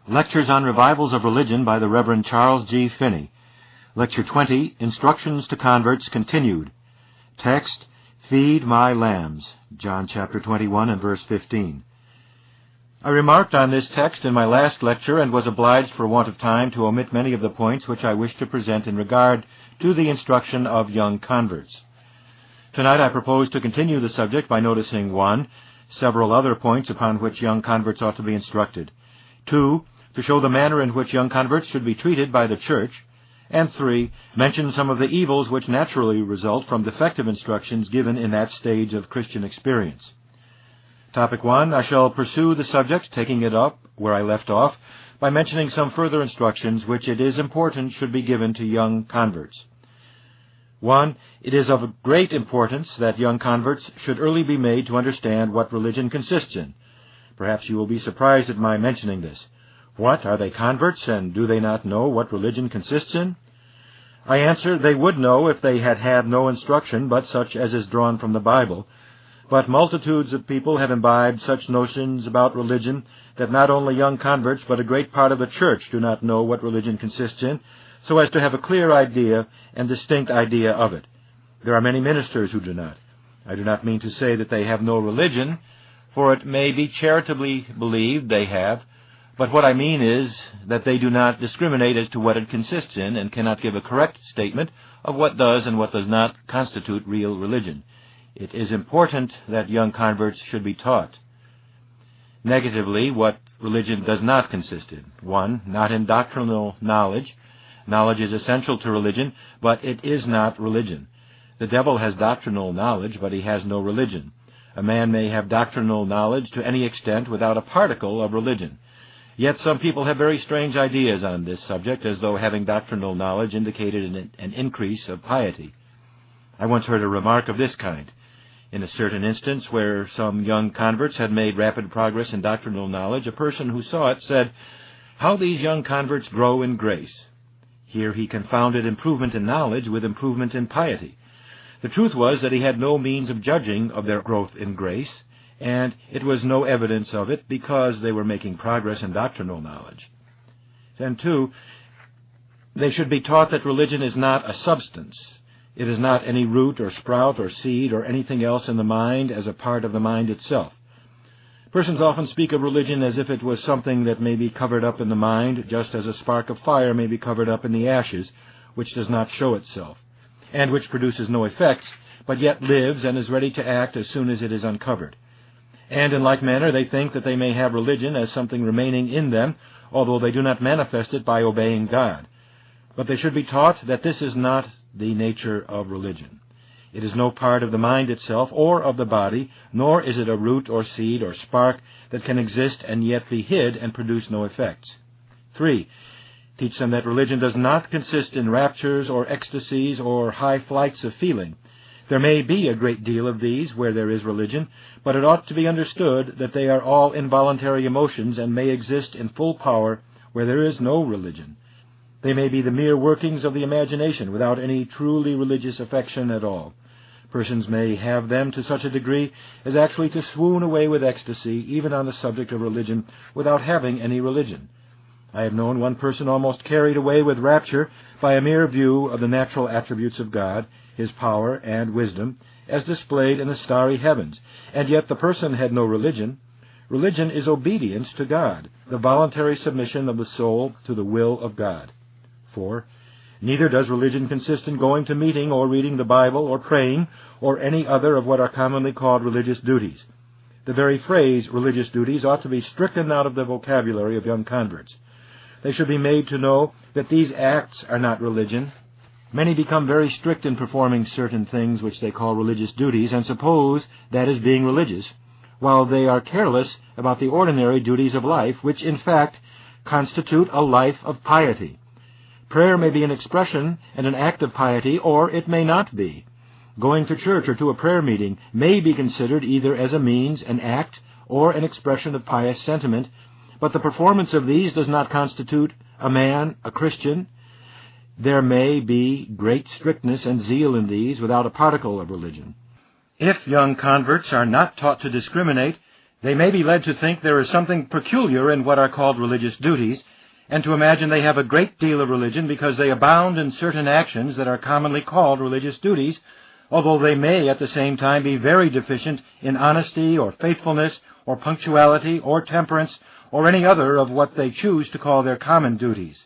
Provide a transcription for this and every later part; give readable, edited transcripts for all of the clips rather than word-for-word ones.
Lectures on Revivals of Religion by the Reverend Charles G. Finney. Lecture 20, Instructions to Converts, continued. Text, Feed my lambs, John chapter 21 and verse 15. I remarked on this text in my last lecture and was obliged for want of time to omit many of the points which I wish to present in regard to the instruction of young converts. Tonight I propose to continue the subject by noticing 1, several other points upon which young converts ought to be instructed, 2, to show the manner in which young converts should be treated by the church, and 3, mention some of the evils which naturally result from defective instructions given in that stage of Christian experience. Topic 1, I shall pursue the subject, taking it up where I left off, by mentioning some further instructions which it is important should be given to young converts. 1, it is of great importance that young converts should early be made to understand what religion consists in. Perhaps you will be surprised at my mentioning this. What, are they converts, and do they not know what religion consists in? I answer, they would know if they had had no instruction but such as is drawn from the Bible. But multitudes of people have imbibed such notions about religion that not only young converts but a great part of the church do not know what religion consists in, so as to have a clear idea and distinct idea of it. There are many ministers who do not. I do not mean to say that they have no religion, for it may be charitably believed they have, but what I mean is that they do not discriminate as to what it consists in and cannot give a correct statement of what does and what does not constitute real religion. It is important that young converts should be taught negatively what religion does not consist in. 1, not in doctrinal knowledge. Knowledge is essential to religion, but it is not religion. The devil has doctrinal knowledge, but he has no religion. A man may have doctrinal knowledge to any extent without a particle of religion. Yet some people have very strange ideas on this subject, as though having doctrinal knowledge indicated an increase of piety. I once heard a remark of this kind. In a certain instance where some young converts had made rapid progress in doctrinal knowledge, a person who saw it said, "How these young converts grow in grace." Here he confounded improvement in knowledge with improvement in piety. The truth was that he had no means of judging of their growth in grace, and it was no evidence of it because they were making progress in doctrinal knowledge. And 2, they should be taught that religion is not a substance. It is not any root or sprout or seed or anything else in the mind as a part of the mind itself. Persons often speak of religion as if it was something that may be covered up in the mind, just as a spark of fire may be covered up in the ashes, which does not show itself, and which produces no effects, but yet lives and is ready to act as soon as it is uncovered. And in like manner they think that they may have religion as something remaining in them, although they do not manifest it by obeying God. But they should be taught that this is not the nature of religion. It is no part of the mind itself or of the body, nor is it a root or seed or spark that can exist and yet be hid and produce no effects. 3, teach them that religion does not consist in raptures or ecstasies or high flights of feeling. There may be a great deal of these where there is religion, but it ought to be understood that they are all involuntary emotions and may exist in full power where there is no religion. They may be the mere workings of the imagination without any truly religious affection at all. Persons may have them to such a degree as actually to swoon away with ecstasy, even on the subject of religion, without having any religion. I have known one person almost carried away with rapture by a mere view of the natural attributes of God, His power and wisdom, as displayed in the starry heavens, and yet the person had no religion. Religion is obedience to God, the voluntary submission of the soul to the will of God. 4, neither does religion consist in going to meeting or reading the Bible or praying or any other of what are commonly called religious duties. The very phrase religious duties ought to be stricken out of the vocabulary of young converts. They should be made to know that these acts are not religion. Many become very strict in performing certain things which they call religious duties and suppose that is being religious, while they are careless about the ordinary duties of life, which in fact constitute a life of piety. Prayer may be an expression and an act of piety, or it may not be. Going to church or to a prayer meeting may be considered either as a means, an act, or an expression of pious sentiment, but the performance of these does not constitute a man a Christian. There may be great strictness and zeal in these without a particle of religion. If young converts are not taught to discriminate, They may be led to think there is something peculiar in what are called religious duties, and to imagine they have a great deal of religion because they abound in certain actions that are commonly called religious duties, although they may at the same time be very deficient in honesty or faithfulness or punctuality or temperance or any other of what they choose to call their common duties.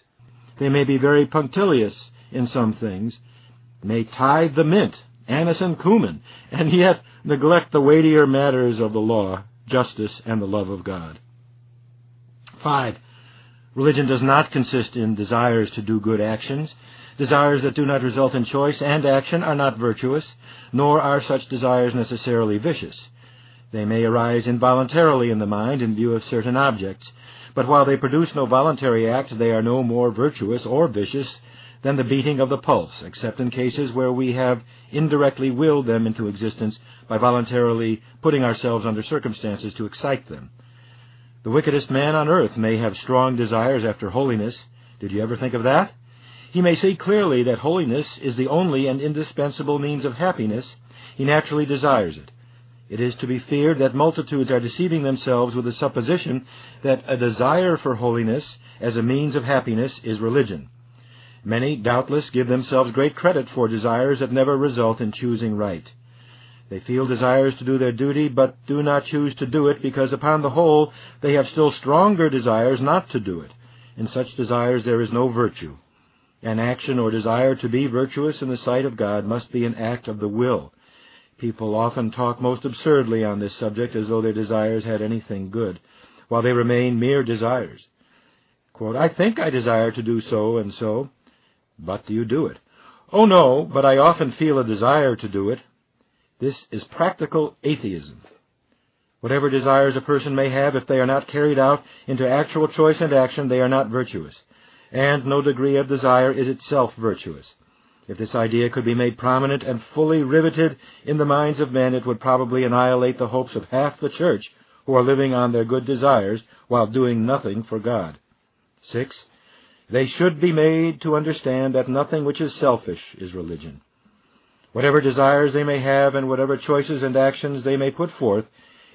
They may be very punctilious in some things, may tithe the mint, anise and cumin, and yet neglect the weightier matters of the law, justice, and the love of God. 5. Religion does not consist in desires to do good actions. Desires that do not result in choice and action are not virtuous, nor are such desires necessarily vicious. They may arise involuntarily in the mind in view of certain objects, but while they produce no voluntary act, they are no more virtuous or vicious than the beating of the pulse, except in cases where we have indirectly willed them into existence by voluntarily putting ourselves under circumstances to excite them. The wickedest man on earth may have strong desires after holiness. Did you ever think of that? He may see clearly that holiness is the only and indispensable means of happiness. He naturally desires it. It is to be feared that multitudes are deceiving themselves with the supposition that a desire for holiness as a means of happiness is religion. Many, doubtless, give themselves great credit for desires that never result in choosing right. They feel desires to do their duty, but do not choose to do it because, upon the whole, they have still stronger desires not to do it. In such desires there is no virtue. An action or desire to be virtuous in the sight of God must be an act of the will. People often talk most absurdly on this subject as though their desires had anything good, while they remain mere desires. Quote, I think I desire to do so and so, but do you do it? Oh, no, but I often feel a desire to do it. This is practical atheism. Whatever desires a person may have, if they are not carried out into actual choice and action, they are not virtuous, and no degree of desire is itself virtuous. If this idea could be made prominent and fully riveted in the minds of men, it would probably annihilate the hopes of half the church who are living on their good desires while doing nothing for God. 6. They should be made to understand that nothing which is selfish is religion. Whatever desires they may have and whatever choices and actions they may put forth,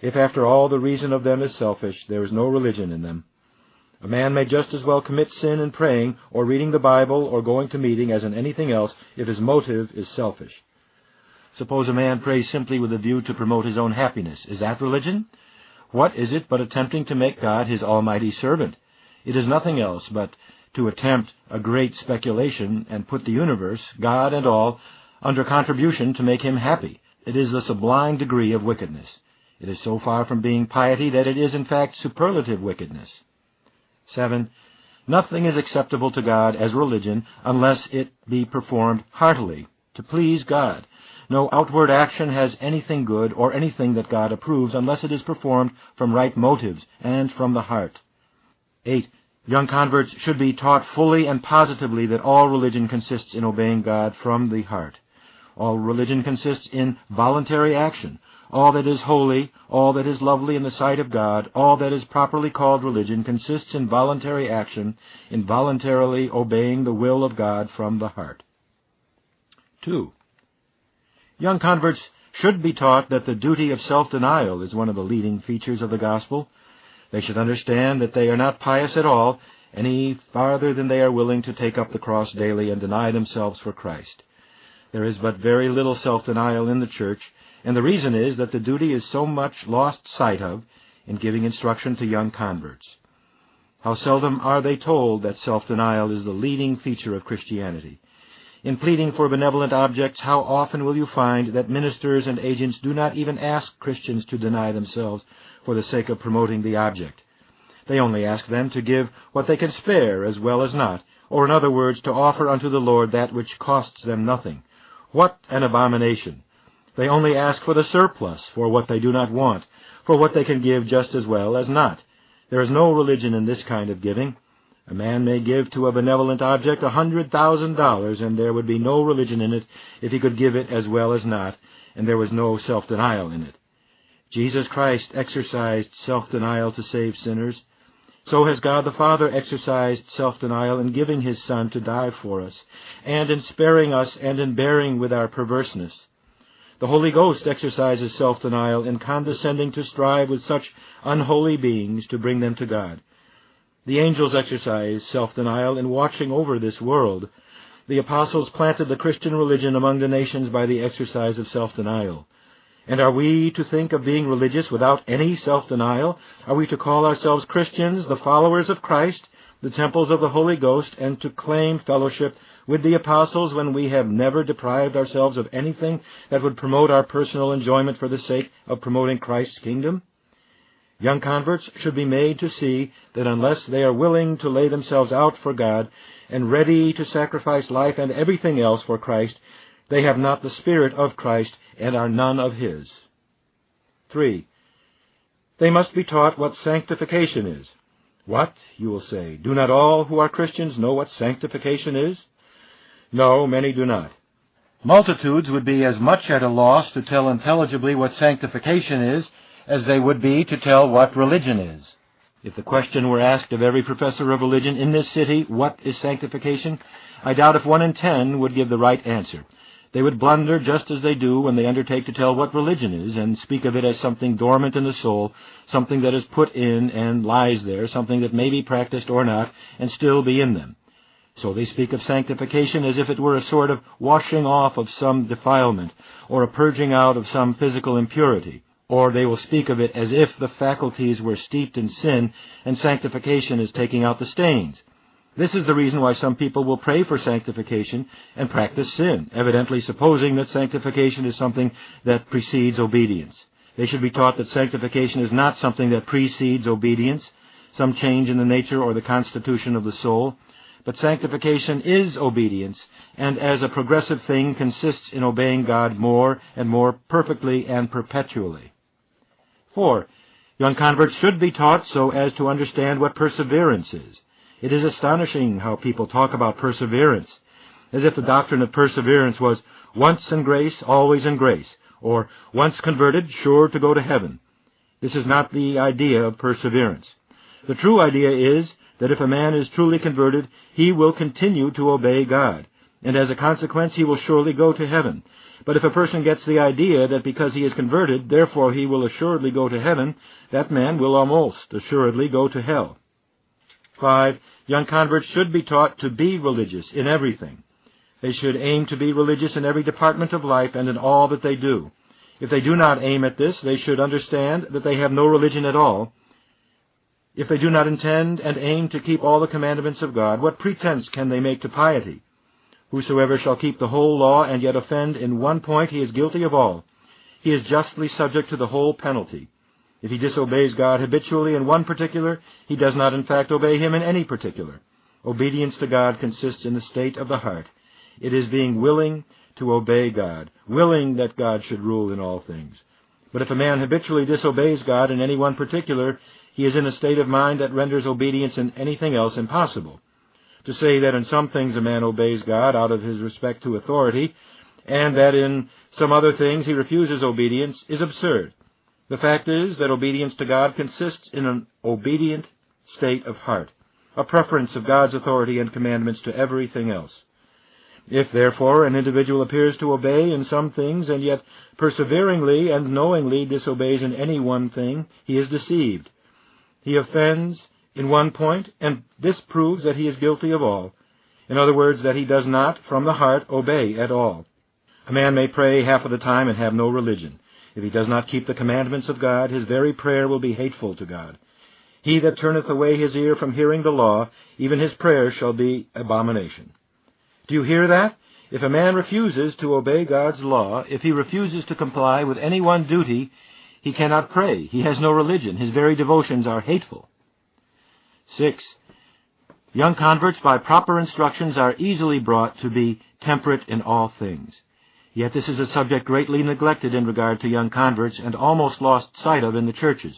if after all the reason of them is selfish, there is no religion in them. A man may just as well commit sin in praying or reading the Bible or going to meeting as in anything else if his motive is selfish. Suppose a man prays simply with a view to promote his own happiness. Is that religion? What is it but attempting to make God his almighty servant? It is nothing else but to attempt a great speculation and put the universe, God and all, under contribution to make him happy. It is the sublime degree of wickedness. It is so far from being piety that it is in fact superlative wickedness. 7. Nothing is acceptable to God as religion unless it be performed heartily, to please God. No outward action has anything good or anything that God approves unless it is performed from right motives and from the heart. 8. Young converts should be taught fully and positively that all religion consists in obeying God from the heart. All religion consists in voluntary action. All that is holy, all that is lovely in the sight of God, all that is properly called religion consists in voluntary action, in voluntarily obeying the will of God from the heart. 2. Young converts should be taught that the duty of self-denial is one of the leading features of the gospel. They should understand that they are not pious at all, any farther than they are willing to take up the cross daily and deny themselves for Christ. There is but very little self-denial in the church, and the reason is that the duty is so much lost sight of in giving instruction to young converts. How seldom are they told that self-denial is the leading feature of Christianity. In pleading for benevolent objects, how often will you find that ministers and agents do not even ask Christians to deny themselves for the sake of promoting the object? They only ask them to give what they can spare as well as not, or in other words, to offer unto the Lord that which costs them nothing. What an abomination! They only ask for the surplus, for what they do not want, for what they can give just as well as not. There is no religion in this kind of giving. A man may give to a benevolent object $100,000, and there would be no religion in it if he could give it as well as not, and there was no self-denial in it. Jesus Christ exercised self-denial to save sinners. So has God the Father exercised self-denial in giving his Son to die for us, and in sparing us and in bearing with our perverseness. The Holy Ghost exercises self-denial in condescending to strive with such unholy beings to bring them to God. The angels exercise self-denial in watching over this world. The apostles planted the Christian religion among the nations by the exercise of self-denial. And are we to think of being religious without any self-denial? Are we to call ourselves Christians, the followers of Christ, the temples of the Holy Ghost, and to claim fellowship with the apostles when we have never deprived ourselves of anything that would promote our personal enjoyment for the sake of promoting Christ's kingdom? Young converts should be made to see that unless they are willing to lay themselves out for God and ready to sacrifice life and everything else for Christ, they have not the Spirit of Christ and are none of His. 3. They must be taught what sanctification is. What, you will say, do not all who are Christians know what sanctification is? No, many do not. Multitudes would be as much at a loss to tell intelligibly what sanctification is as they would be to tell what religion is. If the question were asked of every professor of religion in this city, what is sanctification, I doubt if 1 in 10 would give the right answer. They would blunder just as they do when they undertake to tell what religion is, and speak of it as something dormant in the soul, something that is put in and lies there, something that may be practiced or not, and still be in them. So they speak of sanctification as if it were a sort of washing off of some defilement, or a purging out of some physical impurity. Or they will speak of it as if the faculties were steeped in sin, and sanctification is taking out the stains. This is the reason why some people will pray for sanctification and practice sin, evidently supposing that sanctification is something that precedes obedience. They should be taught that sanctification is not something that precedes obedience, some change in the nature or the constitution of the soul, but sanctification is obedience, and as a progressive thing consists in obeying God more and more perfectly and perpetually. 4. Young converts should be taught so as to understand what perseverance is. It is astonishing how people talk about perseverance, as if the doctrine of perseverance was once in grace, always in grace, or once converted, sure to go to heaven. This is not the idea of perseverance. The true idea is that if a man is truly converted, he will continue to obey God, and as a consequence he will surely go to heaven. But if a person gets the idea that because he is converted, therefore he will assuredly go to heaven, that man will almost assuredly go to hell. 5. Young converts should be taught to be religious in everything. They should aim to be religious in every department of life and in all that they do. If they do not aim at this, they should understand that they have no religion at all. If they do not intend and aim to keep all the commandments of God, what pretense can they make to piety? Whosoever shall keep the whole law and yet offend in one point, he is guilty of all. He is justly subject to the whole penalty. If he disobeys God habitually in one particular, he does not in fact obey Him in any particular. Obedience to God consists in the state of the heart. It is being willing to obey God, willing that God should rule in all things. But if a man habitually disobeys God in any one particular, he is in a state of mind that renders obedience in anything else impossible. To say that in some things a man obeys God out of his respect to authority, and that in some other things he refuses obedience, is absurd. The fact is that obedience to God consists in an obedient state of heart, a preference of God's authority and commandments to everything else. If, therefore, an individual appears to obey in some things and yet perseveringly and knowingly disobeys in any one thing, he is deceived. He offends in one point, and this proves that he is guilty of all. In other words, that he does not, from the heart, obey at all. A man may pray half of the time and have no religion. If he does not keep the commandments of God, his very prayer will be hateful to God. He that turneth away his ear from hearing the law, even his prayer shall be abomination. Do you hear that? If a man refuses to obey God's law, if he refuses to comply with any one duty, he cannot pray. He has no religion. His very devotions are hateful. 6. Young converts, by proper instructions, are easily brought to be temperate in all things. Yet this is a subject greatly neglected in regard to young converts and almost lost sight of in the churches.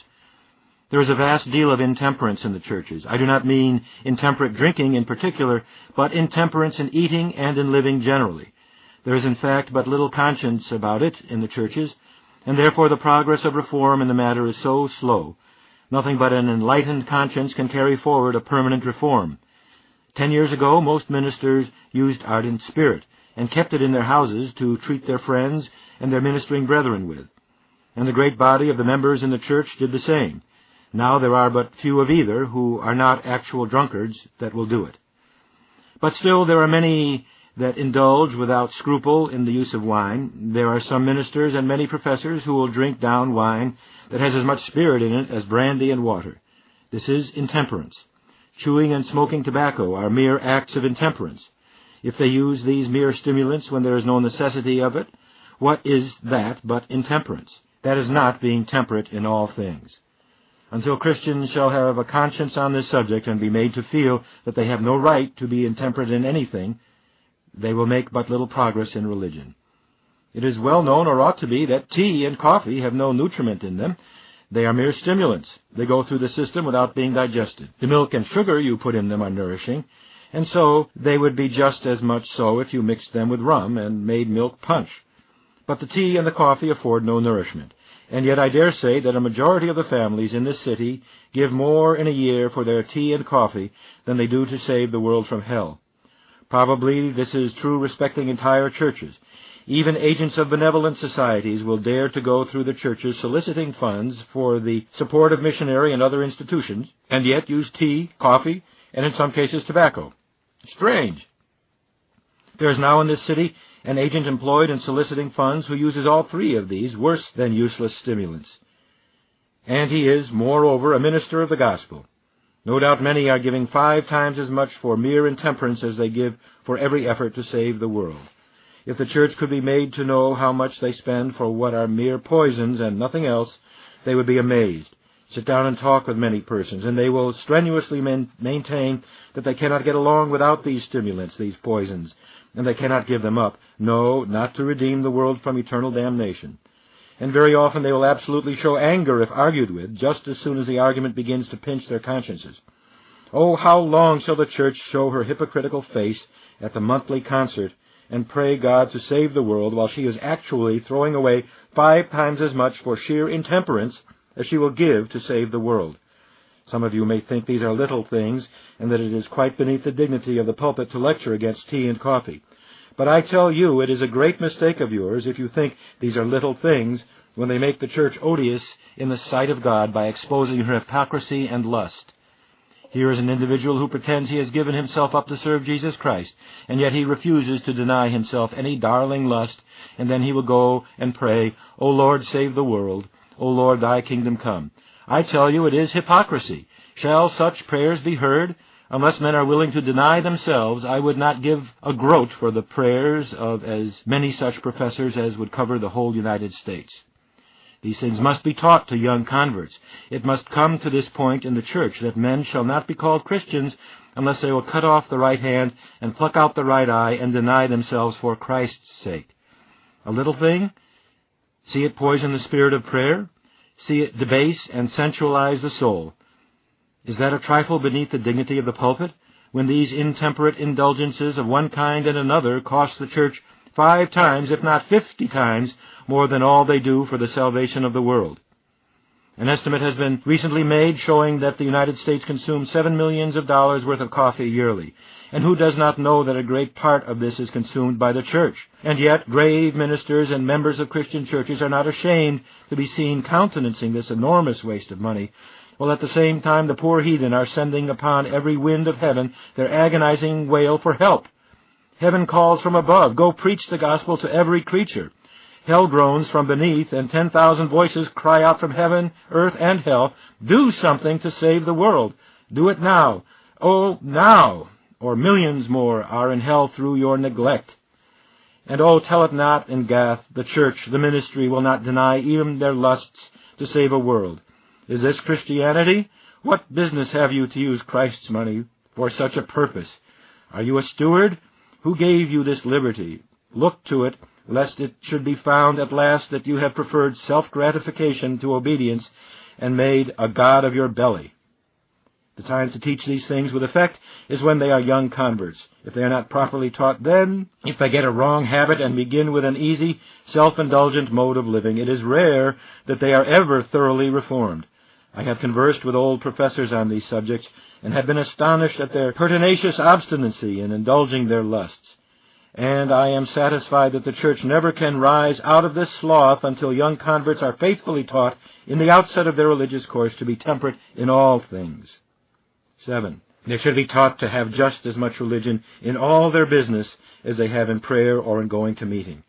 There is a vast deal of intemperance in the churches. I do not mean intemperate drinking in particular, but intemperance in eating and in living generally. There is in fact but little conscience about it in the churches, and therefore the progress of reform in the matter is so slow. Nothing but an enlightened conscience can carry forward a permanent reform. 10 years ago, most ministers used ardent spirit, and kept it in their houses to treat their friends and their ministering brethren with. And the great body of the members in the church did the same. Now there are but few of either who are not actual drunkards that will do it. But still there are many that indulge without scruple in the use of wine. There are some ministers and many professors who will drink down wine that has as much spirit in it as brandy and water. This is intemperance. Chewing and smoking tobacco are mere acts of intemperance. If they use these mere stimulants when there is no necessity of it, what is that but intemperance? That is not being temperate in all things. Until Christians shall have a conscience on this subject and be made to feel that they have no right to be intemperate in anything, they will make but little progress in religion. It is well known, or ought to be, that tea and coffee have no nutriment in them. They are mere stimulants. They go through the system without being digested. The milk and sugar you put in them are nourishing, and so they would be just as much so if you mixed them with rum and made milk punch. But the tea and the coffee afford no nourishment. And yet I dare say that a majority of the families in this city give more in a year for their tea and coffee than they do to save the world from hell. Probably this is true respecting entire churches. Even agents of benevolent societies will dare to go through the churches soliciting funds for the support of missionary and other institutions, and yet use tea, coffee, and in some cases tobacco. Strange. There is now in this city an agent employed in soliciting funds who uses all three of these worse than useless stimulants. And he is, moreover, a minister of the gospel. No doubt many are giving 5 times as much for mere intemperance as they give for every effort to save the world. If the church could be made to know how much they spend for what are mere poisons and nothing else, they would be amazed. Sit down and talk with many persons, and they will strenuously maintain that they cannot get along without these stimulants, these poisons, and they cannot give them up. No, not to redeem the world from eternal damnation. And very often they will absolutely show anger if argued with, just as soon as the argument begins to pinch their consciences. Oh, how long shall the church show her hypocritical face at the monthly concert and pray God to save the world while she is actually throwing away 5 times as much for sheer intemperance as she will give to save the world? Some of you may think these are little things, and that it is quite beneath the dignity of the pulpit to lecture against tea and coffee. But I tell you, it is a great mistake of yours if you think these are little things when they make the church odious in the sight of God by exposing her hypocrisy and lust. Here is an individual who pretends he has given himself up to serve Jesus Christ, and yet he refuses to deny himself any darling lust, and then he will go and pray, "O Lord, save the world. O Lord, thy kingdom come." I tell you, it is hypocrisy. Shall such prayers be heard? Unless men are willing to deny themselves, I would not give a groat for the prayers of as many such professors as would cover the whole United States. These things must be taught to young converts. It must come to this point in the church that men shall not be called Christians unless they will cut off the right hand and pluck out the right eye and deny themselves for Christ's sake. A little thing? See it poison the spirit of prayer? See it debase and sensualize the soul. Is that a trifle beneath the dignity of the pulpit, when these intemperate indulgences of one kind and another cost the church 5 times, if not 50 times, more than all they do for the salvation of the world? An estimate has been recently made showing that the United States consumes $7 million worth of coffee yearly. And who does not know that a great part of this is consumed by the church? And yet grave ministers and members of Christian churches are not ashamed to be seen countenancing this enormous waste of money, while at the same time the poor heathen are sending upon every wind of heaven their agonizing wail for help. Heaven calls from above, "Go preach the gospel to every creature." Hell groans from beneath, and 10,000 voices cry out from heaven, earth, and hell, "Do something to save the world. Do it now. Oh, now!" Or millions more are in hell through your neglect. And oh, tell it not in Gath, the church, the ministry will not deny even their lusts to save a world. Is this Christianity? What business have you to use Christ's money for such a purpose? Are you a steward? Who gave you this liberty? Look to it, lest it should be found at last that you have preferred self-gratification to obedience and made a god of your belly. The time to teach these things with effect is when they are young converts. If they are not properly taught then, if they get a wrong habit and begin with an easy, self-indulgent mode of living, it is rare that they are ever thoroughly reformed. I have conversed with old professors on these subjects, and have been astonished at their pertinacious obstinacy in indulging their lusts. and I am satisfied that the church never can rise out of this sloth until young converts are faithfully taught in the outset of their religious course to be temperate in all things. 7. They should be taught to have just as much religion in all their business as they have in prayer or in going to meeting.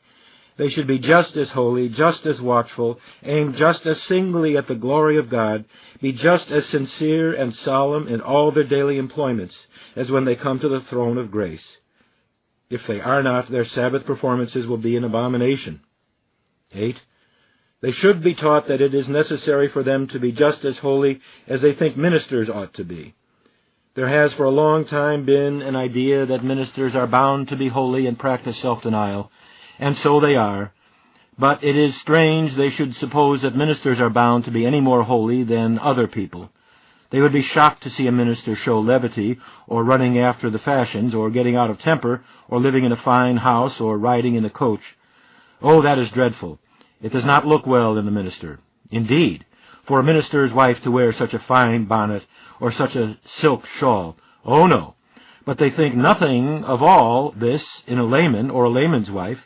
They should be just as holy, just as watchful, aim just as singly at the glory of God, be just as sincere and solemn in all their daily employments as when they come to the throne of grace. If they are not, their Sabbath performances will be an abomination. 8. They should be taught that it is necessary for them to be just as holy as they think ministers ought to be. There has for a long time been an idea that ministers are bound to be holy and practice self-denial, and so they are. But it is strange they should suppose that ministers are bound to be any more holy than other people. They would be shocked to see a minister show levity, or running after the fashions, or getting out of temper, or living in a fine house, or riding in a coach. Oh, that is dreadful. It does not look well in the minister. Indeed, for a minister's wife to wear such a fine bonnet, or such a silk shawl. Oh, no. But they think nothing of all this in a layman or a layman's wife.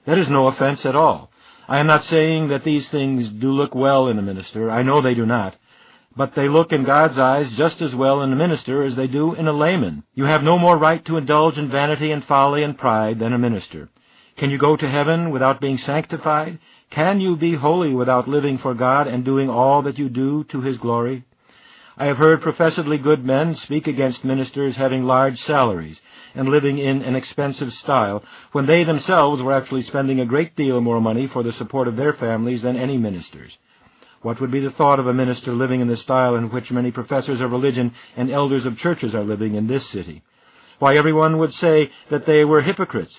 That is no offense at all. I am not saying that these things do look well in a minister. I know they do not. But they look in God's eyes just as well in a minister as they do in a layman. You have no more right to indulge in vanity and folly and pride than a minister. Can you go to heaven without being sanctified? Can you be holy without living for God and doing all that you do to His glory? I have heard professedly good men speak against ministers having large salaries and living in an expensive style, when they themselves were actually spending a great deal more money for the support of their families than any ministers. What would be the thought of a minister living in the style in which many professors of religion and elders of churches are living in this city? Why, everyone would say that they were hypocrites.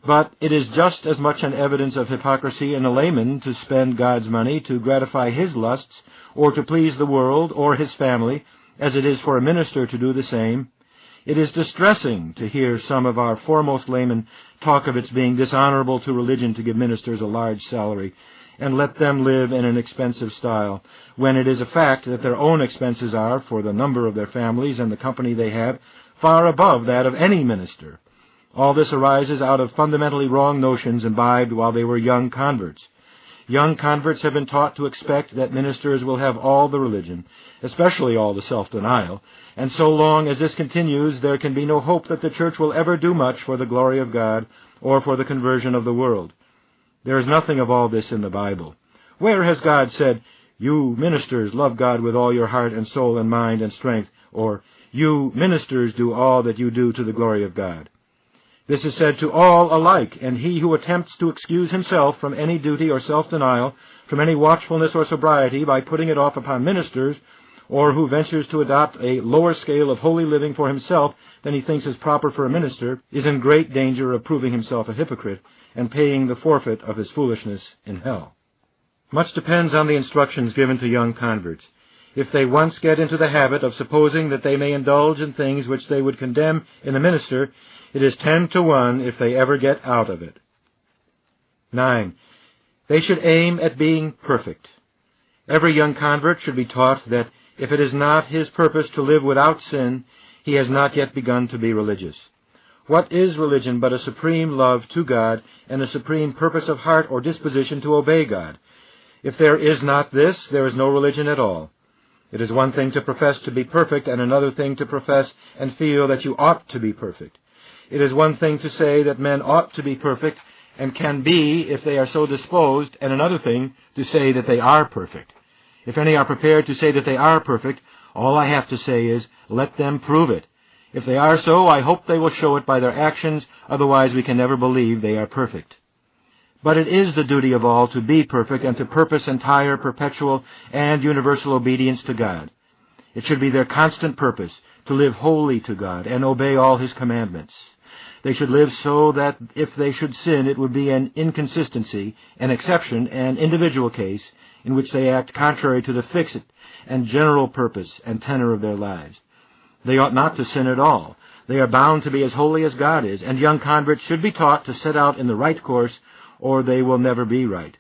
But it is just as much an evidence of hypocrisy in a layman to spend God's money to gratify his lusts or to please the world or his family as it is for a minister to do the same. It is distressing to hear some of our foremost laymen talk of its being dishonorable to religion to give ministers a large salary and let them live in an expensive style, when it is a fact that their own expenses are, for the number of their families and the company they have, far above that of any minister. All this arises out of fundamentally wrong notions imbibed while they were young converts. Young converts have been taught to expect that ministers will have all the religion, especially all the self-denial, and so long as this continues, there can be no hope that the church will ever do much for the glory of God or for the conversion of the world. There is nothing of all this in the Bible. Where has God said, "You ministers love God with all your heart and soul and mind and strength," or "You ministers do all that you do to the glory of God"? This is said to all alike, and he who attempts to excuse himself from any duty or self-denial, from any watchfulness or sobriety by putting it off upon ministers, or who ventures to adopt a lower scale of holy living for himself than he thinks is proper for a minister, is in great danger of proving himself a hypocrite and paying the forfeit of his foolishness in hell. Much depends on the instructions given to young converts. If they once get into the habit of supposing that they may indulge in things which they would condemn in a minister, it is 10 to 1 if they ever get out of it. 9. They should aim at being perfect. Every young convert should be taught that if it is not his purpose to live without sin, he has not yet begun to be religious. What is religion but a supreme love to God and a supreme purpose of heart or disposition to obey God? If there is not this, there is no religion at all. It is one thing to profess to be perfect and another thing to profess and feel that you ought to be perfect. It is one thing to say that men ought to be perfect and can be if they are so disposed, and another thing to say that they are perfect. If any are prepared to say that they are perfect, all I have to say is, let them prove it. If they are so, I hope they will show it by their actions, otherwise we can never believe they are perfect. But it is the duty of all to be perfect and to purpose entire, perpetual, and universal obedience to God. It should be their constant purpose to live wholly to God and obey all His commandments. They should live so that if they should sin, it would be an inconsistency, an exception, an individual case in which they act contrary to the fixed and general purpose and tenor of their lives. They ought not to sin at all. They are bound to be as holy as God is, and young converts should be taught to set out in the right course, or they will never be right.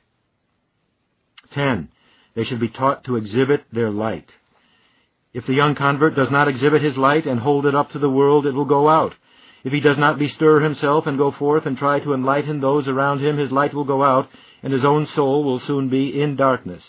10. They should be taught to exhibit their light. If the young convert does not exhibit his light and hold it up to the world, it will go out. If he does not bestir himself and go forth and try to enlighten those around him, his light will go out, and his own soul will soon be in darkness.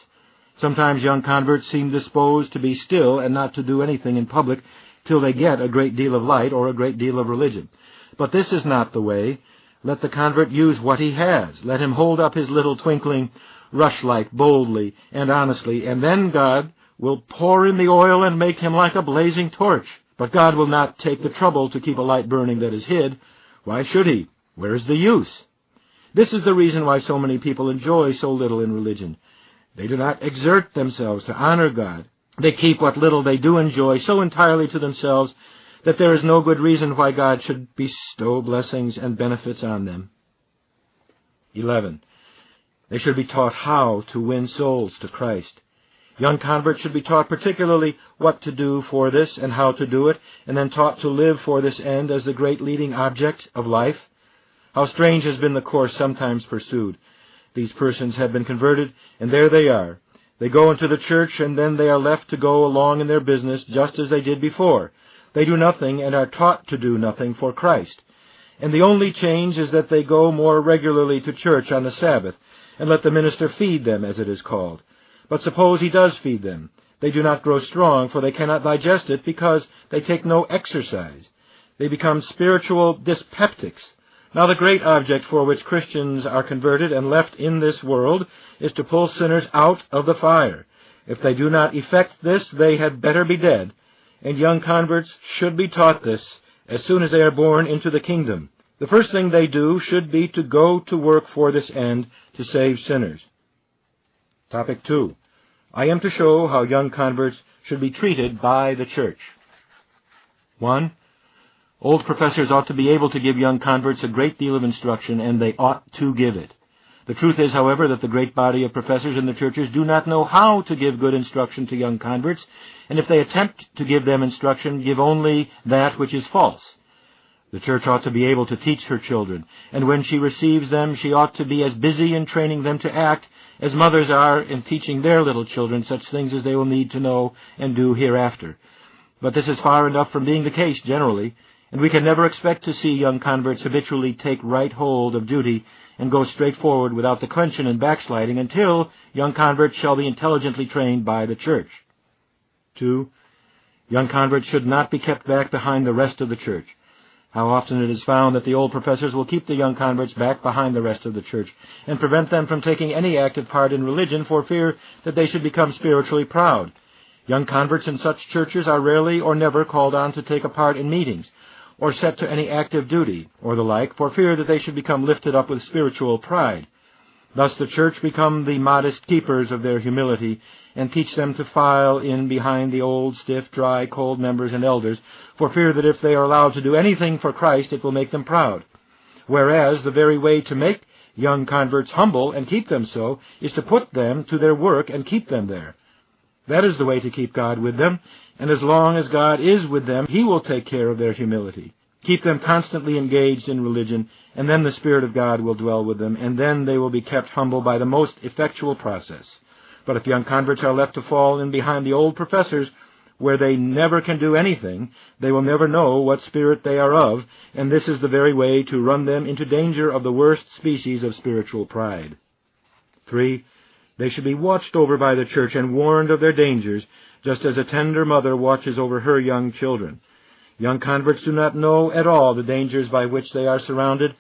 Sometimes young converts seem disposed to be still and not to do anything in public till they get a great deal of light or a great deal of religion. But this is not the way. Let the convert use what he has. Let him hold up his little twinkling rushlight boldly and honestly, and then God will pour in the oil and make him like a blazing torch. But God will not take the trouble to keep a light burning that is hid. Why should he? Where is the use? This is the reason why so many people enjoy so little in religion. They do not exert themselves to honor God. They keep what little they do enjoy so entirely to themselves that there is no good reason why God should bestow blessings and benefits on them. 11. They should be taught how to win souls to Christ. Young converts should be taught particularly what to do for this and how to do it, and then taught to live for this end as the great leading object of life. How strange has been the course sometimes pursued. These persons have been converted, and there they are. They go into the church, and then they are left to go along in their business just as they did before. They do nothing and are taught to do nothing for Christ. And the only change is that they go more regularly to church on the Sabbath, and let the minister feed them, as it is called. But suppose he does feed them. They do not grow strong, for they cannot digest it, because they take no exercise. They become spiritual dyspeptics. Now the great object for which Christians are converted and left in this world is to pull sinners out of the fire. If they do not effect this, they had better be dead, and young converts should be taught this as soon as they are born into the kingdom. The first thing they do should be to go to work for this end, to save sinners. Topic 2. I am to show how young converts should be treated by the church. 1. Old professors ought to be able to give young converts a great deal of instruction, and they ought to give it. The truth is, however, that the great body of professors in the churches do not know how to give good instruction to young converts, and if they attempt to give them instruction, give only that which is false. The church ought to be able to teach her children, and when she receives them, she ought to be as busy in training them to act as mothers are in teaching their little children such things as they will need to know and do hereafter. But this is far enough from being the case generally, and we can never expect to see young converts habitually take right hold of duty and go straight forward without declension and backsliding until young converts shall be intelligently trained by the church. 2. Young converts should not be kept back behind the rest of the church. How often it is found that the old professors will keep the young converts back behind the rest of the church and prevent them from taking any active part in religion for fear that they should become spiritually proud. Young converts in such churches are rarely or never called on to take a part in meetings, or set to any active duty, or the like, for fear that they should become lifted up with spiritual pride. Thus the church become the modest keepers of their humility, and teach them to file in behind the old, stiff, dry, cold members and elders, for fear that if they are allowed to do anything for Christ, it will make them proud. Whereas the very way to make young converts humble and keep them so is to put them to their work and keep them there. That is the way to keep God with them, and as long as God is with them, He will take care of their humility. Keep them constantly engaged in religion, and then the Spirit of God will dwell with them, and then they will be kept humble by the most effectual process. But if young converts are left to fall in behind the old professors, where they never can do anything, they will never know what spirit they are of, and this is the very way to run them into danger of the worst species of spiritual pride. 3. They should be watched over by the church and warned of their dangers, just as a tender mother watches over her young children. Young converts do not know at all the dangers by which they are surrounded,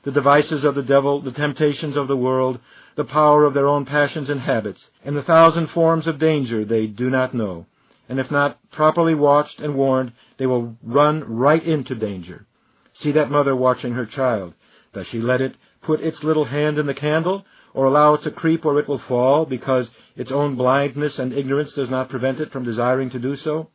the devices of the devil, the temptations of the world, the power of their own passions and habits, and the 1,000 forms of danger they do not know. And if not properly watched and warned, they will run right into danger. See that mother watching her child. Does she let it put its little hand in the candle, or allow it to creep where it will fall, because its own blindness and ignorance does not prevent it from desiring to do so?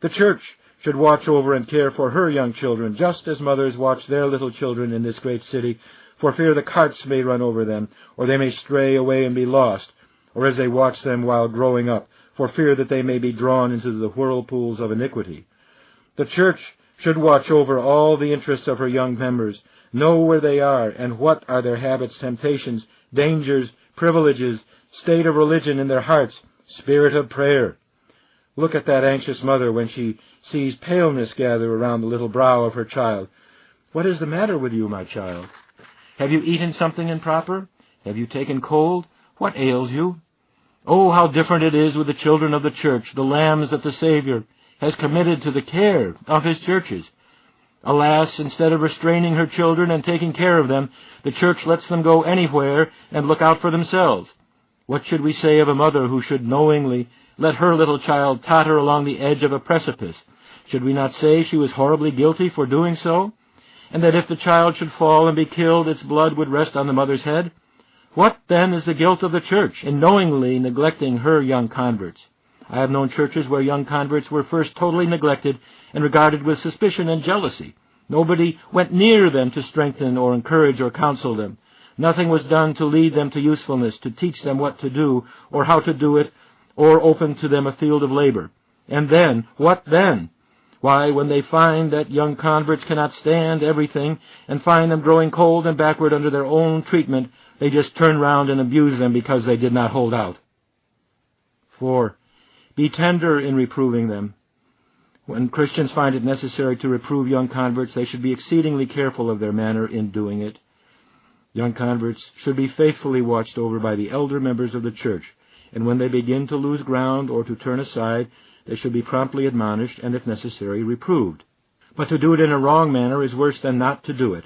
The church should watch over and care for her young children, just as mothers watch their little children in this great city, for fear the carts may run over them, or they may stray away and be lost, or as they watch them while growing up, for fear that they may be drawn into the whirlpools of iniquity. The church should watch over all the interests of her young members, know where they are, and what are their habits, temptations, dangers, privileges, state of religion in their hearts, spirit of prayer. Look at that anxious mother when she sees paleness gather around the little brow of her child, "What is the matter with you, my child? Have you eaten something improper? Have you taken cold? What ails you?" Oh, how different it is with the children of the church, the lambs that the Savior has committed to the care of his churches. Alas, instead of restraining her children and taking care of them, the church lets them go anywhere and look out for themselves. What should we say of a mother who should knowingly let her little child totter along the edge of a precipice? Should we not say she was horribly guilty for doing so, and that if the child should fall and be killed, its blood would rest on the mother's head? What, then, is the guilt of the church in knowingly neglecting her young converts? I have known churches where young converts were first totally neglected and regarded with suspicion and jealousy. Nobody went near them to strengthen or encourage or counsel them. Nothing was done to lead them to usefulness, to teach them what to do or how to do it, or open to them a field of labor. And then, what then? Why, when they find that young converts cannot stand everything and find them growing cold and backward under their own treatment, they just turn round and abuse them because they did not hold out. 4. Be tender in reproving them. When Christians find it necessary to reprove young converts, they should be exceedingly careful of their manner in doing it. Young converts should be faithfully watched over by the elder members of the church, and when they begin to lose ground or to turn aside, they should be promptly admonished and, if necessary, reproved. But to do it in a wrong manner is worse than not to do it.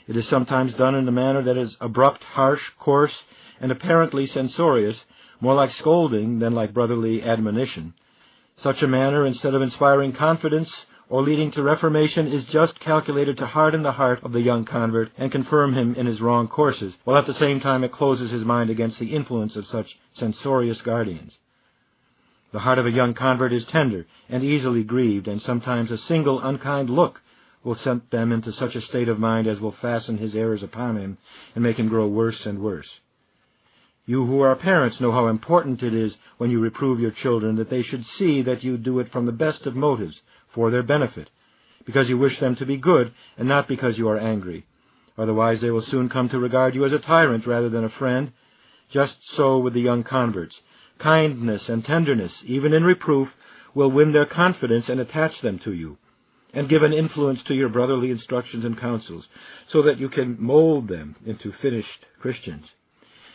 It is sometimes done in a manner that is abrupt, harsh, coarse, and apparently censorious, more like scolding than like brotherly admonition. Such a manner, instead of inspiring confidence or leading to reformation, is just calculated to harden the heart of the young convert and confirm him in his wrong courses, while at the same time it closes his mind against the influence of such censorious guardians. The heart of a young convert is tender and easily grieved, and sometimes a single unkind look will send them into such a state of mind as will fasten his errors upon him and make him grow worse and worse. You who are parents know how important it is when you reprove your children that they should see that you do it from the best of motives, for their benefit, because you wish them to be good and not because you are angry. Otherwise they will soon come to regard you as a tyrant rather than a friend. Just so with the young converts. Kindness and tenderness, even in reproof, will win their confidence and attach them to you, and give an influence to your brotherly instructions and counsels, so that you can mold them into finished Christians.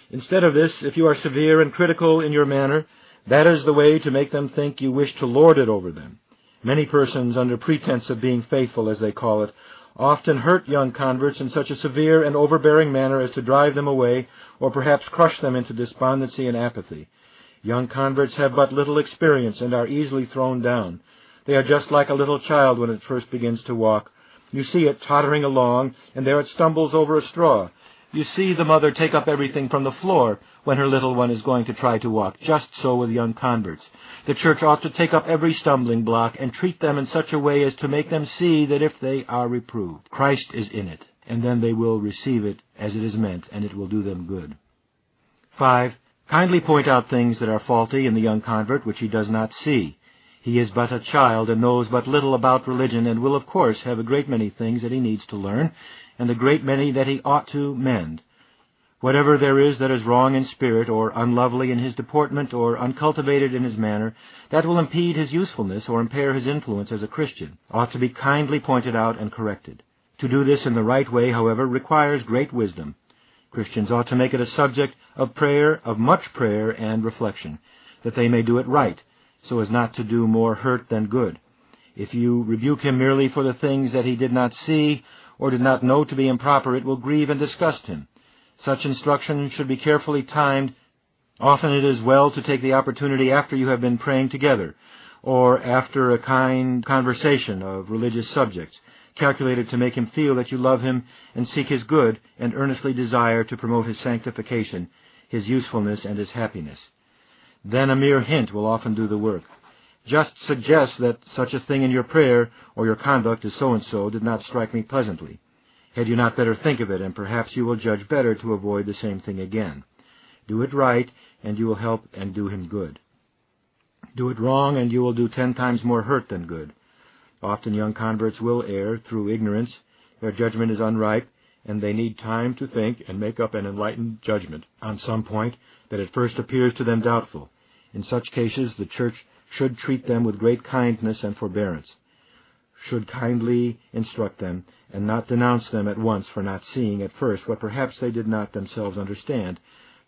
Instead of this, if you are severe and critical in your manner, that is the way to make them think you wish to lord it over them. Many persons, under pretense of being faithful, as they call it, often hurt young converts in such a severe and overbearing manner as to drive them away, or perhaps crush them into despondency and apathy. Young converts have but little experience and are easily thrown down. They are just like a little child when it first begins to walk. You see it tottering along, and there it stumbles over a straw. You see the mother take up everything from the floor when her little one is going to try to walk. Just so with young converts. The church ought to take up every stumbling block and treat them in such a way as to make them see that if they are reproved, Christ is in it, and then they will receive it as it is meant, and it will do them good. 5. Kindly point out things that are faulty in the young convert which he does not see. He is but a child and knows but little about religion, and will, of course, have a great many things that he needs to learn, and a great many that he ought to mend. Whatever there is that is wrong in spirit, or unlovely in his deportment, or uncultivated in his manner, that will impede his usefulness or impair his influence as a Christian, ought to be kindly pointed out and corrected. To do this in the right way, however, requires great wisdom. Christians ought to make it a subject of prayer, of much prayer and reflection, that they may do it right, so as not to do more hurt than good. If you rebuke him merely for the things that he did not see or did not know to be improper, it will grieve and disgust him. Such instruction should be carefully timed. Often it is well to take the opportunity after you have been praying together, or after a kind conversation of religious subjects, calculated to make him feel that you love him and seek his good and earnestly desire to promote his sanctification, his usefulness, and his happiness. Then a mere hint will often do the work. Just suggest that such a thing in your prayer or your conduct as so-and-so did not strike me pleasantly. Had you not better think of it, and perhaps you will judge better to avoid the same thing again. Do it right, and you will help and do him good. Do it wrong, and you will do 10 times more hurt than good. Often young converts will err through ignorance. Their judgment is unripe, and they need time to think and make up an enlightened judgment on some point that at first appears to them doubtful. In such cases, the church should treat them with great kindness and forbearance. should kindly instruct them and not denounce them at once for not seeing at first what perhaps they did not themselves understand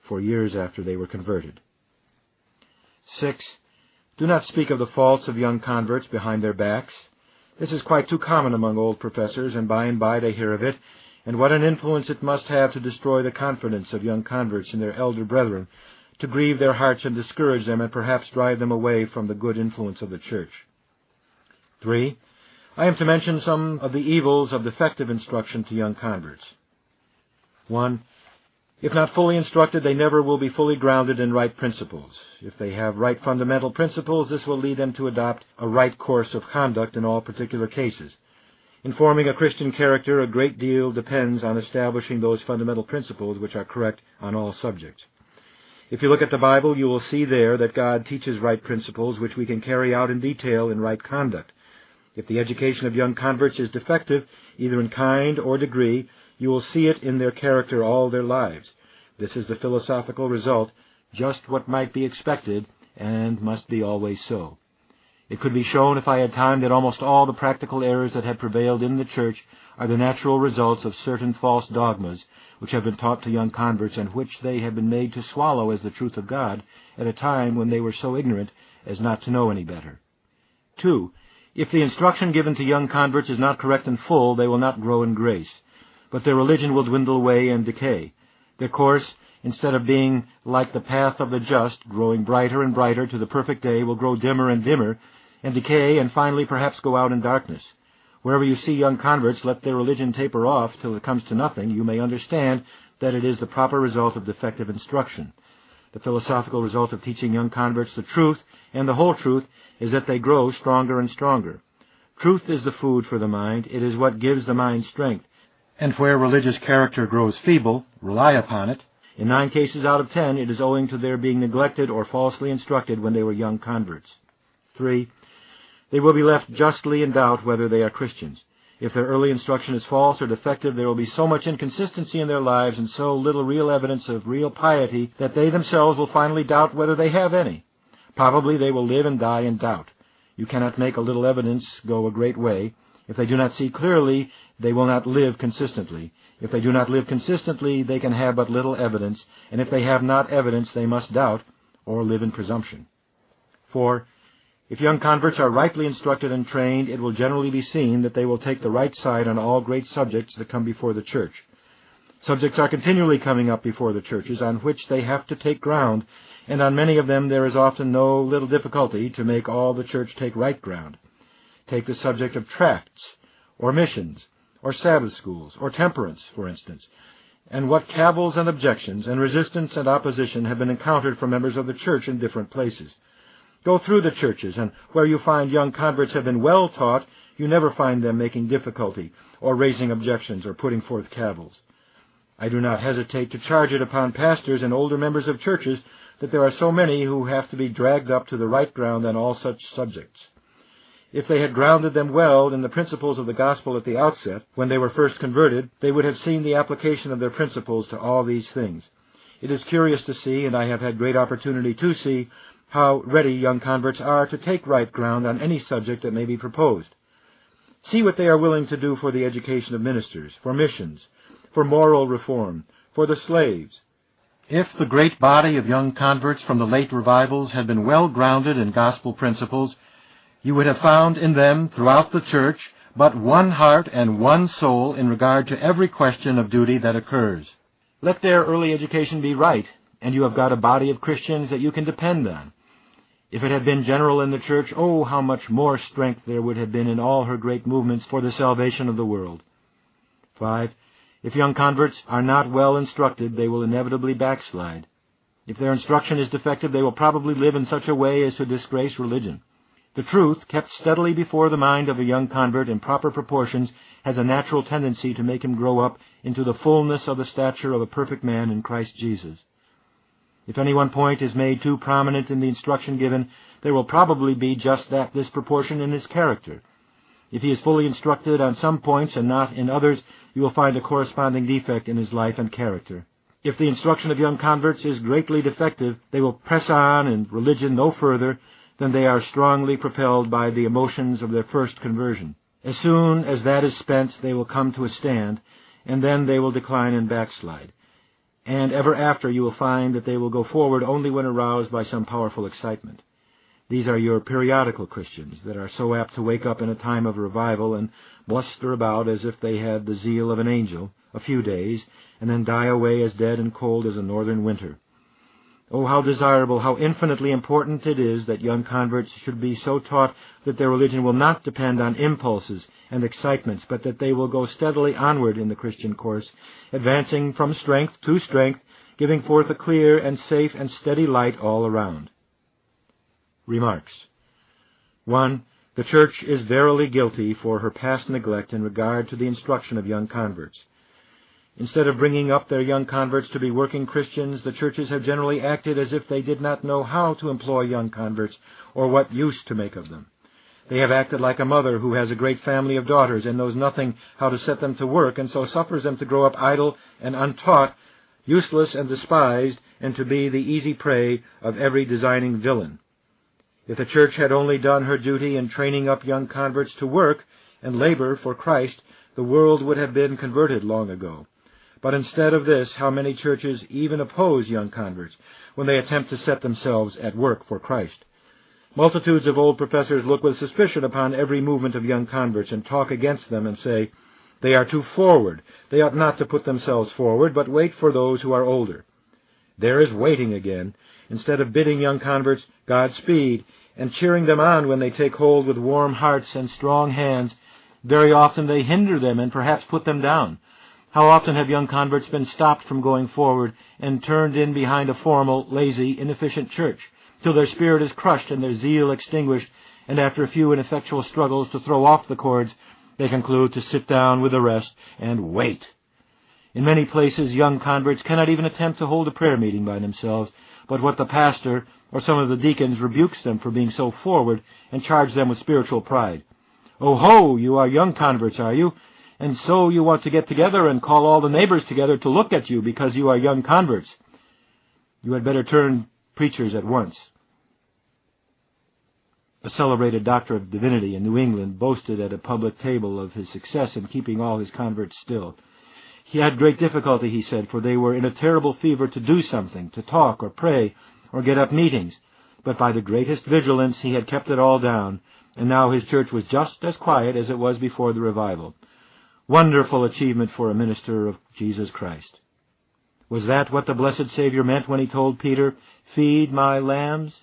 for years after they were converted. 6. Do not speak of the faults of young converts behind their backs. This is quite too common among old professors, and by they hear of it, and what an influence it must have to destroy the confidence of young converts in their elder brethren, to grieve their hearts and discourage them, and perhaps drive them away from the good influence of the church. 3. I am to mention some of the evils of defective instruction to young converts. 1. If not fully instructed, they never will be fully grounded in right principles. If they have right fundamental principles, this will lead them to adopt a right course of conduct in all particular cases. In forming a Christian character, a great deal depends on establishing those fundamental principles which are correct on all subjects. If you look at the Bible, you will see there that God teaches right principles which we can carry out in detail in right conduct. If the education of young converts is defective, either in kind or degree, you will see it in their character all their lives. This is the philosophical result, just what might be expected, and must be always so. It could be shown, if I had time, that almost all the practical errors that have prevailed in the church are the natural results of certain false dogmas which have been taught to young converts, and which they have been made to swallow as the truth of God at a time when they were so ignorant as not to know any better. 2. If the instruction given to young converts is not correct and full, they will not grow in grace, but their religion will dwindle away and decay. Their course, instead of being like the path of the just, growing brighter and brighter to the perfect day, will grow dimmer and dimmer, and decay, and finally perhaps go out in darkness. Wherever you see young converts let their religion taper off till it comes to nothing, you may understand that it is the proper result of defective instruction. The philosophical result of teaching young converts the truth, and the whole truth, is that they grow stronger and stronger. Truth is the food for the mind. It is what gives the mind strength. And where religious character grows feeble, rely upon it. In 9 cases out of 10, it is owing to their being neglected or falsely instructed when they were young converts. 3. They will be left justly in doubt whether they are Christians. If their early instruction is false or defective, there will be so much inconsistency in their lives and so little real evidence of real piety that they themselves will finally doubt whether they have any. Probably they will live and die in doubt. You cannot make a little evidence go a great way. If they do not see clearly, they will not live consistently. If they do not live consistently, they can have but little evidence, and if they have not evidence, they must doubt or live in presumption. 4. If young converts are rightly instructed and trained, it will generally be seen that they will take the right side on all great subjects that come before the church. Subjects are continually coming up before the churches on which they have to take ground, and on many of them there is often no little difficulty to make all the church take right ground. Take the subject of tracts, or missions, or Sabbath schools, or temperance, for instance, and what cavils and objections and resistance and opposition have been encountered from members of the church in different places. Go through the churches, and where you find young converts have been well taught, you never find them making difficulty, or raising objections, or putting forth cavils. I do not hesitate to charge it upon pastors and older members of churches that there are so many who have to be dragged up to the right ground on all such subjects. If they had grounded them well in the principles of the gospel at the outset, when they were first converted, they would have seen the application of their principles to all these things. It is curious to see, and I have had great opportunity to see, how ready young converts are to take right ground on any subject that may be proposed. See what they are willing to do for the education of ministers, for missions, for moral reform, for the slaves. If the great body of young converts from the late revivals had been well grounded in gospel principles, you would have found in them throughout the church but one heart and one soul in regard to every question of duty that occurs. Let their early education be right, and you have got a body of Christians that you can depend on. If it had been general in the church, oh, how much more strength there would have been in all her great movements for the salvation of the world. 5. If young converts are not well instructed, they will inevitably backslide. If their instruction is defective, they will probably live in such a way as to disgrace religion. The truth, kept steadily before the mind of a young convert in proper proportions, has a natural tendency to make him grow up into the fullness of the stature of a perfect man in Christ Jesus. If any one point is made too prominent in the instruction given, there will probably be just that disproportion in his character. If he is fully instructed on some points and not in others, you will find a corresponding defect in his life and character. If the instruction of young converts is greatly defective, they will press on in religion no further than they are strongly propelled by the emotions of their first conversion. As soon as that is spent, they will come to a stand, and then they will decline and backslide. And ever after you will find that they will go forward only when aroused by some powerful excitement. These are your periodical Christians that are so apt to wake up in a time of revival and bluster about as if they had the zeal of an angel a few days, and then die away as dead and cold as a northern winter. Oh, how desirable, how infinitely important it is that young converts should be so taught that their religion will not depend on impulses and excitements, but that they will go steadily onward in the Christian course, advancing from strength to strength, giving forth a clear and safe and steady light all around. Remarks. 1. The Church is verily guilty for her past neglect in regard to the instruction of young converts. Instead of bringing up their young converts to be working Christians, the churches have generally acted as if they did not know how to employ young converts or what use to make of them. They have acted like a mother who has a great family of daughters and knows nothing how to set them to work, and so suffers them to grow up idle and untaught, useless and despised, and to be the easy prey of every designing villain. If the church had only done her duty in training up young converts to work and labor for Christ, the world would have been converted long ago. But instead of this, how many churches even oppose young converts when they attempt to set themselves at work for Christ? Multitudes of old professors look with suspicion upon every movement of young converts and talk against them and say, "They are too forward. They ought not to put themselves forward, but wait for those who are older." There is waiting again, instead of bidding young converts Godspeed and cheering them on when they take hold with warm hearts and strong hands. Very often they hinder them and perhaps put them down. How often have young converts been stopped from going forward and turned in behind a formal, lazy, inefficient church, till their spirit is crushed and their zeal extinguished, and after a few ineffectual struggles to throw off the cords, they conclude to sit down with the rest and wait. In many places, young converts cannot even attempt to hold a prayer meeting by themselves, but what the pastor or some of the deacons rebukes them for being so forward and charge them with spiritual pride. "Oh ho, you are young converts, are you? And so you want to get together and call all the neighbors together to look at you because you are young converts. You had better turn preachers at once." A celebrated doctor of divinity in New England boasted at a public table of his success in keeping all his converts still. He had great difficulty, he said, for they were in a terrible fever to do something, to talk or pray or get up meetings. But by the greatest vigilance he had kept it all down, and now his church was just as quiet as it was before the revival. Wonderful achievement for a minister of Jesus Christ. Was that what the blessed Savior meant when he told Peter, "Feed my lambs"?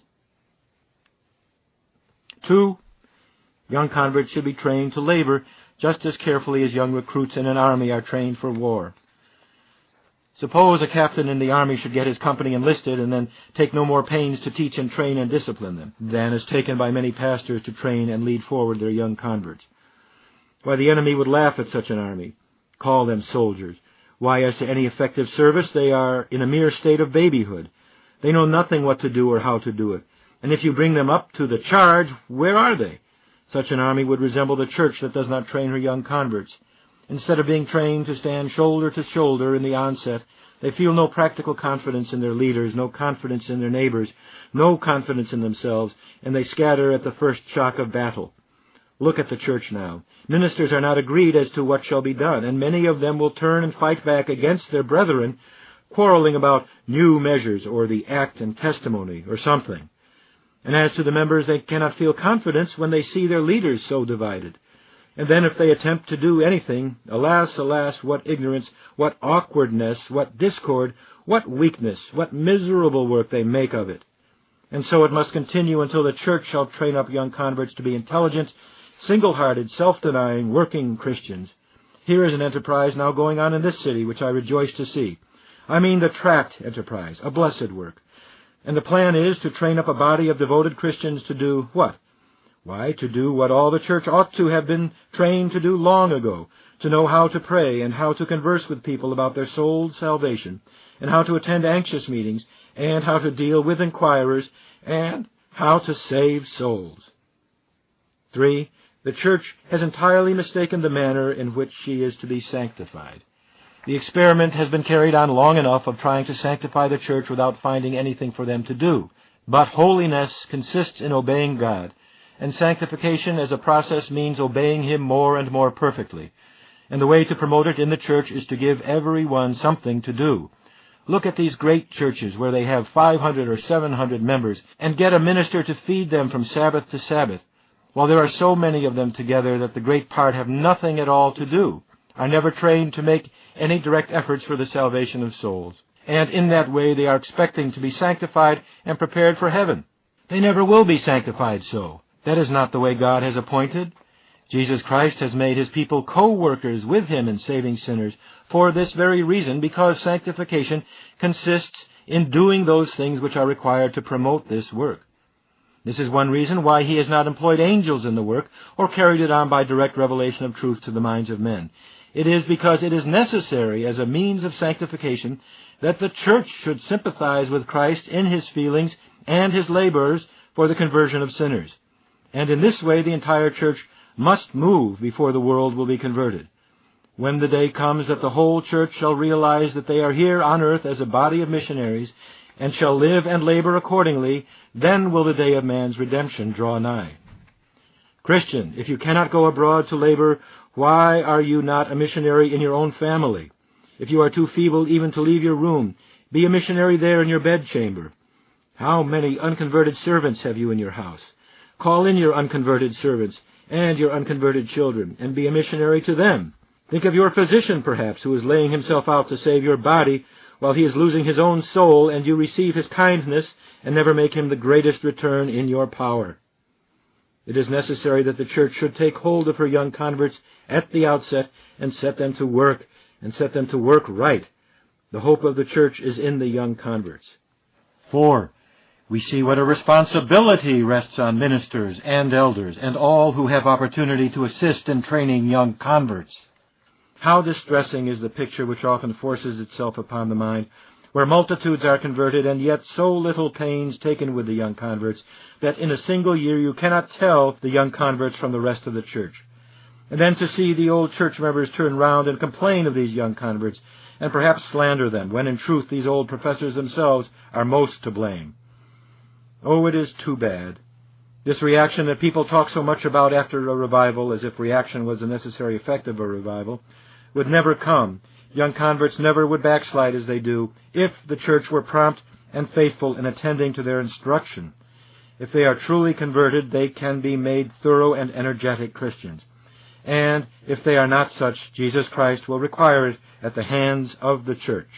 2. Young converts should be trained to labor just as carefully as young recruits in an army are trained for war. Suppose a captain in the army should get his company enlisted and then take no more pains to teach and train and discipline them than is taken by many pastors to train and lead forward their young converts. Why, the enemy would laugh at such an army, call them soldiers. Why, as to any effective service, they are in a mere state of babyhood. They know nothing what to do or how to do it. And if you bring them up to the charge, where are they? Such an army would resemble the church that does not train her young converts. Instead of being trained to stand shoulder to shoulder in the onset, they feel no practical confidence in their leaders, no confidence in their neighbors, no confidence in themselves, and they scatter at the first shock of battle. Look at the church now. Ministers are not agreed as to what shall be done, and many of them will turn and fight back against their brethren, quarreling about new measures or the act and testimony or something. And as to the members, they cannot feel confidence when they see their leaders so divided. And then if they attempt to do anything, alas, alas, what ignorance, what awkwardness, what discord, what weakness, what miserable work they make of it. And so it must continue until the church shall train up young converts to be intelligent, single-hearted, self-denying, working Christians. Here is an enterprise now going on in this city which I rejoice to see. I mean the tract enterprise, a blessed work. And the plan is to train up a body of devoted Christians to do what? Why, to do what all the church ought to have been trained to do long ago, to know how to pray and how to converse with people about their soul's salvation, and how to attend anxious meetings, and how to deal with inquirers, and how to save souls. 3. The church has entirely mistaken the manner in which she is to be sanctified. The experiment has been carried on long enough of trying to sanctify the church without finding anything for them to do. But holiness consists in obeying God, and sanctification as a process means obeying Him more and more perfectly. And the way to promote it in the church is to give everyone something to do. Look at these great churches where they have 500 or 700 members, and get a minister to feed them from Sabbath to Sabbath, while there are so many of them together that the great part have nothing at all to do, are never trained to make any direct efforts for the salvation of souls. And in that way they are expecting to be sanctified and prepared for heaven. They never will be sanctified so. That is not the way God has appointed. Jesus Christ has made His people co-workers with Him in saving sinners for this very reason, because sanctification consists in doing those things which are required to promote this work. This is one reason why He has not employed angels in the work or carried it on by direct revelation of truth to the minds of men. It is because it is necessary as a means of sanctification that the church should sympathize with Christ in His feelings and His labors for the conversion of sinners. And in this way the entire church must move before the world will be converted. When the day comes that the whole church shall realize that they are here on earth as a body of missionaries, and shall live and labor accordingly, then will the day of man's redemption draw nigh. Christian, if you cannot go abroad to labor, why are you not a missionary in your own family? If you are too feeble even to leave your room, be a missionary there in your bedchamber. How many unconverted servants have you in your house? Call in your unconverted servants and your unconverted children, and be a missionary to them. Think of your physician, perhaps, who is laying himself out to save your body, while he is losing his own soul, and you receive his kindness and never make him the greatest return in your power. It is necessary that the church should take hold of her young converts at the outset and set them to work, and set them to work right. The hope of the church is in the young converts. 4. We see what a responsibility rests on ministers and elders and all who have opportunity to assist in training young converts. How distressing is the picture which often forces itself upon the mind, where multitudes are converted and yet so little pains taken with the young converts that in a single year you cannot tell the young converts from the rest of the church. And then to see the old church members turn round and complain of these young converts, and perhaps slander them, when in truth these old professors themselves are most to blame. Oh, it is too bad. This reaction that people talk so much about after a revival, as if reaction was a necessary effect of a revival, would never come. Young converts never would backslide as they do, if the church were prompt and faithful in attending to their instruction. If they are truly converted, they can be made thorough and energetic Christians. And if they are not such, Jesus Christ will require it at the hands of the church.